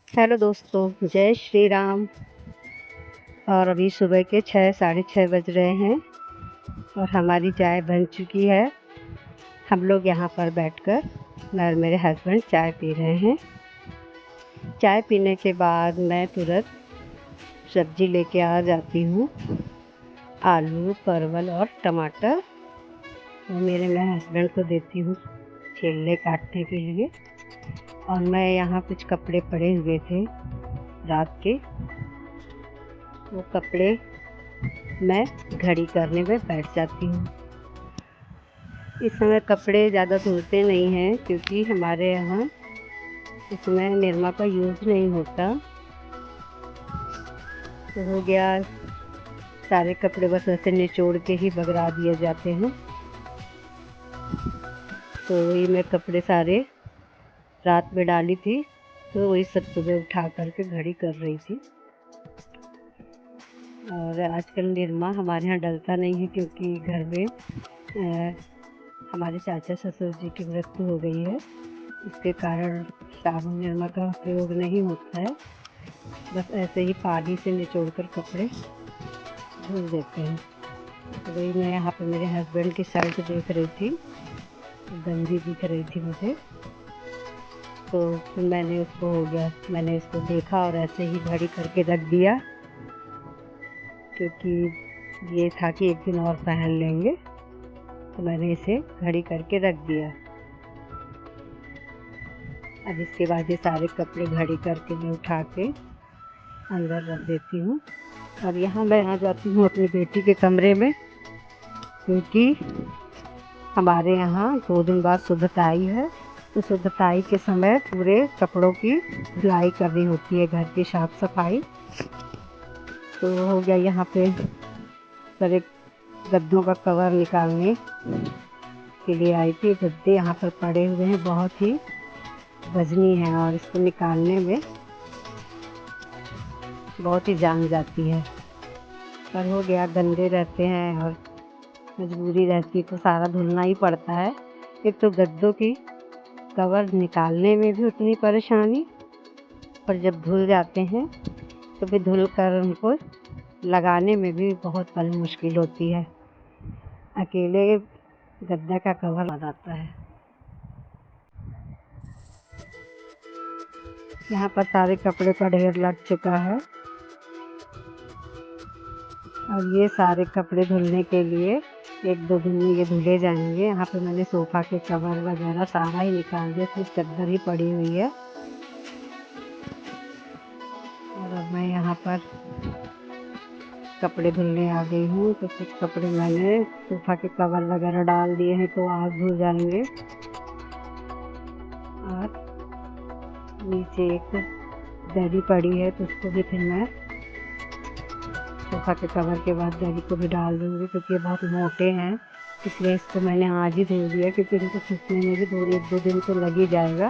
Hello दोस्तों, जय श्री राम। और अभी सुबह के 6 साढ़े 6 बज रहे हैं और हमारी चाय बन चुकी है। हम लोग यहाँ पर बैठकर मैं और मेरे हस्बैंड चाय पी रहे हैं। चाय पीने के बाद मैं तुरंत सब्ज़ी लेके आ जाती हूँ। आलू, परवल और टमाटर और मैं हस्बैंड को देती हूँ छीलने काटने के लिए। और मैं यहाँ कुछ कपड़े पड़े हुए थे रात के, वो कपड़े मैं घड़ी करने में बैठ जाती हूँ। इस समय कपड़े ज़्यादा धुलते नहीं हैं क्योंकि हमारे यहाँ इसमें निरमा का यूज़ नहीं होता। तो हो गया, सारे कपड़े बस ऐसे निचोड़ के ही बगरा दिए जाते हैं। तो वही मैं कपड़े सारे रात में डाली थी, तो वही सब सुबह उठा करके घड़ी कर रही थी। और आजकल निरमा हमारे यहाँ डलता नहीं है क्योंकि घर में हमारे चाचा ससुर जी की मृत्यु हो गई है। इसके कारण साबुन निरमा का प्रयोग नहीं होता है। बस ऐसे ही पानी से निचोड़ कर कपड़े धुल देते हैं। तो वही मैं यहाँ पे मेरे हस्बैंड की शर्ट देख रही थी, गंदी दिख रही थी मुझे। तो फिर मैंने इसको देखा और ऐसे ही घड़ी करके रख दिया क्योंकि ये था कि एक दिन और पहन लेंगे। तो मैंने इसे घड़ी करके रख दिया। अब इसके बाद ये सारे कपड़े घड़ी करके मैं उठा के अंदर रख देती हूँ। और यहाँ मैं आ जाती हूँ अपनी बेटी के कमरे में क्योंकि हमारे यहाँ 2 दिन बाद सुधताई है। तो सुधताई के समय पूरे कपड़ों की धुलाई करनी होती है, घर की साफ सफाई। तो हो गया, यहाँ पे सारे गद्दों का कवर निकालने के लिए आई थी। गद्दे यहाँ पर पड़े हुए हैं, बहुत ही वजनी है और इसको निकालने में बहुत ही जान जाती है। पर हो गया, गंदे रहते हैं और मजबूरी रहती है तो सारा धुलना ही पड़ता है। एक तो गद्दों की कवर निकालने में भी उतनी परेशानी, और जब धुल जाते हैं तो फिर धुल कर उनको लगाने में भी बहुत बड़ी मुश्किल होती है। अकेले गद्दा का कवर आ जाता है। यहाँ पर सारे कपड़े का ढेर लग चुका है और ये सारे कपड़े धुलने के लिए 1-2 दिन में ये धुले जाएंगे। यहाँ पे मैंने सोफ़ा के कवर वगैरह सारा ही निकाल दिया, सिर्फ चादर ही पड़ी हुई है। और अब मैं यहाँ पर कपड़े धुलने आ गई हूँ। तो कुछ कपड़े मैंने सोफ़ा के कवर वगैरह डाल दिए हैं तो आज धुल जाएंगे। और नीचे एक दरी पड़ी है तो उसको भी फिर मैं सोफ़ा के कवर के बाद दरी को भी डाल दूँगी क्योंकि ये बहुत मोटे हैं, इसलिए इसको मैंने आज ही धुल दिया क्योंकि इनको सूखने में भी 1-2 दिन तो लग ही जाएगा।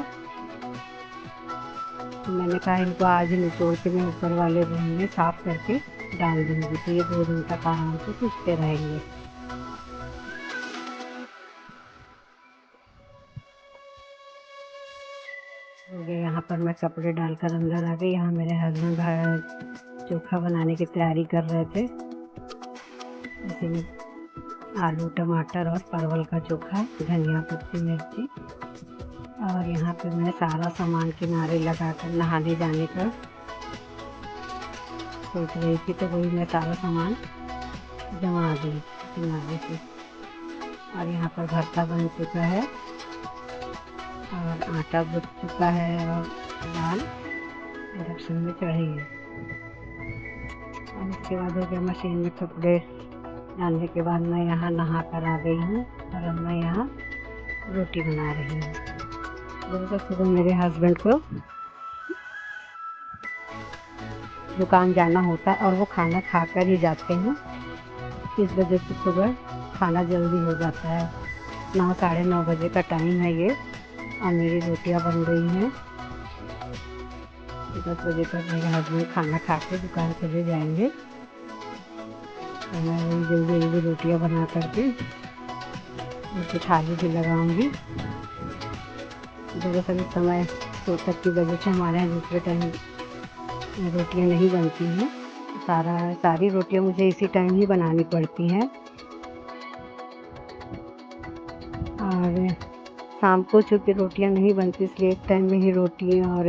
तो मैंने कहा इनको आज ही निचोड़ के मैं ऊपर वाले रूम में साफ़ करके डाल दूँगी, तो ये 2 दिन तक आराम से सूखते रहेंगे। हो गया, यहाँ पर मैं कपड़े डालकर अंदर आ गई। यहाँ मेरे हस्बैंड चोखा बनाने की तैयारी कर रहे थे, जैसे में आलू, टमाटर और परवल का चोखा, धनिया पत्ती, मिर्ची। और यहाँ पे मैं सारा सामान किनारे लगाकर नहाने जाने का सोच रही थी, तो वही मैं सारा सामान जमा दी किनारे पे। और यहाँ पर भरता बन चुका है और आटा बुन चुका है और दाल इंडक्शन में चढ़ी है। और इसके बाद हो गया, मशीन में कपड़े डालने के बाद मैं यहाँ नहा कर आ गई हूँ और अब मैं यहाँ रोटी बना रही हूँ। जब सुबह मेरे हस्बैंड को दुकान जाना होता है और वो खाना खाकर ही जाते हैं, इस वजह से सुबह खाना जल्दी हो जाता है। 9 साढ़े 9 बजे का टाइम है ये और मेरी रोटियां बन रही हैं। 10 बजे तक मेरे हस्बैंड खाना खा के दुकान चले जाएंगे। तो मैं वही जल्दी जल्दी रोटियां बना करके उनकी थाली भी लगाऊंगी। दरअसल इस समय तो तब की वजह से हमारे यहाँ दूसरे टाइम रोटियां नहीं बनती हैं। सारी रोटियां मुझे इसी टाइम ही बनानी पड़ती हैं। और शाम को चूँकि रोटियां नहीं बनती, इसलिए एक टाइम में ही रोटी और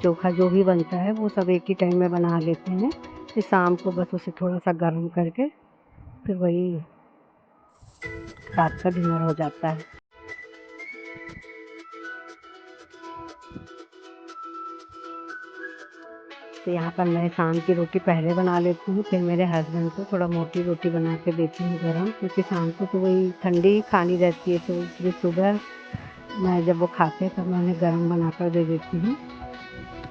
चोखा जो भी बनता है वो सब एक ही टाइम में बना लेते हैं। फिर शाम को बस उसे थोड़ा सा गर्म करके फिर वही रात का डिनर हो जाता है। तो यहाँ पर मैं शाम की रोटी पहले बना लेती हूँ, फिर मेरे हस्बैंड को थोड़ा मोटी रोटी बना के देती हूँ गरम, क्योंकि शाम को तो वही ठंडी ही खानी रहती है। तो इसलिए सुबह मैं जब वो खाते हैं तब मैं उन्हें गरम बना कर दे देती हूँ।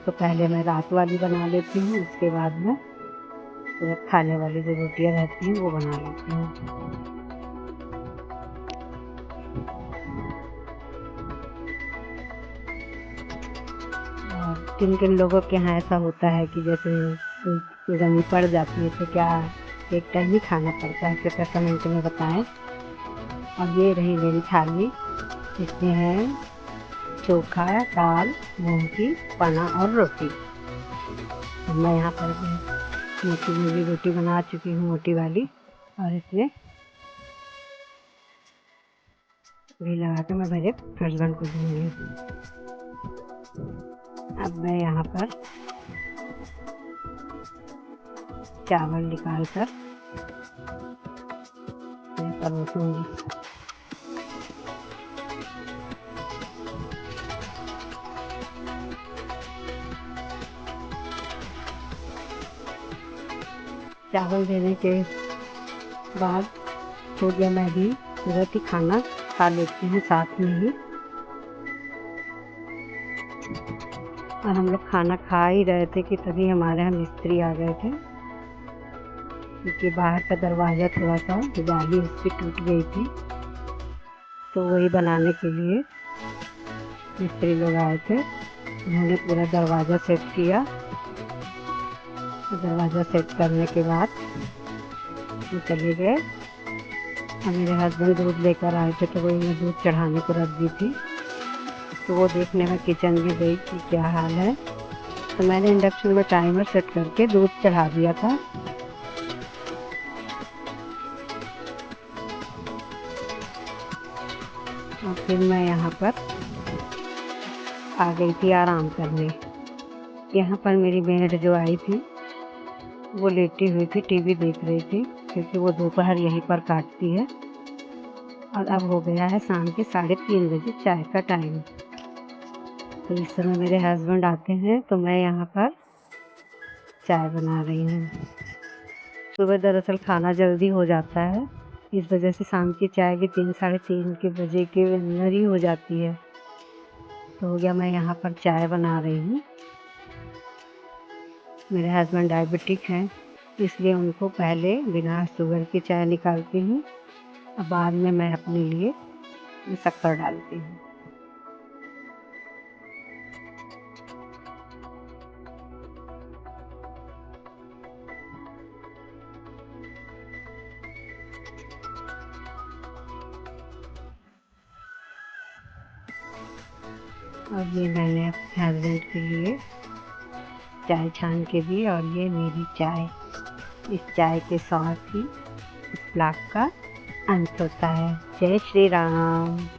तो पहले मैं रात वाली बना लेती हूँ, उसके बाद में खाने वाली जो रोटियाँ रहती हैं वो बना लेती हूँ। किन किन लोगों के यहाँ ऐसा होता है कि जैसे गर्मी पड़ जाती है तो क्या एक टाइम ही खाना पड़ता है, कृपया कमेंट में बताएं। और ये रही मेरी थाली, इसमें है चोखा, दाल, मूंग की पना और रोटी। तो मैं यहाँ पर मोटी वाली रोटी बना चुकी हूँ, मोटी वाली, और इसमें घी लगा के मैं मेरे हस्बैंड को दूँगी। अब मैं यहाँ पर चावल निकाल कर परोसूँगी। चावल देने के बाद हो गया, मैं भी तुरंत ही खाना खा लेती हूँ साथ में ही। और हम लोग खाना खा ही रहे थे कि तभी हमारे यहाँ मिस्त्री आ गए थे, क्योंकि बाहर का दरवाज़ा थोड़ा सा जाली उसकी टूट गई थी, तो वही बनाने के लिए मिस्त्री लोग आए थे। उन्होंने पूरा दरवाज़ा सेट किया। दरवाज़ा सेट करने के बाद वो चले गए और मेरे हस्बैंड दूध लेकर आए थे, तो वही मैं दूध चढ़ाने को रख दी थी। तो वो देखने में किचन में गई कि क्या हाल है, तो मैंने इंडक्शन में टाइमर सेट करके दूध चढ़ा दिया था। और फिर मैं यहाँ पर आ गई थी आराम करने। यहाँ पर मेरी मेड जो आई थी वो लेटी हुई थी, टीवी देख रही थी, क्योंकि वो दोपहर यहीं पर काटती है। और अब हो गया है शाम के 3:30 बजे, चाय का टाइम। तो इस समय मेरे हस्बैंड आते हैं तो मैं यहाँ पर चाय बना रही हूँ। सुबह दरअसल खाना जल्दी हो जाता है, इस वजह से शाम की चाय भी 3-3:30 के बजे के अंदर ही हो जाती है। तो हो गया, मैं यहाँ पर चाय बना रही हूँ। मेरे हस्बैंड डायबिटिक हैं, इसलिए उनको पहले बिना शुगर की चाय निकालती हूँ और बाद में मैं अपने लिए शक्कर डालती हूँ। और ये मैंने अपने हस्बैंड के लिए चाय छान के दी, और ये मेरी चाय। इस चाय के साथ ही इस ब्लॉग का अंत होता है। जय श्री राम।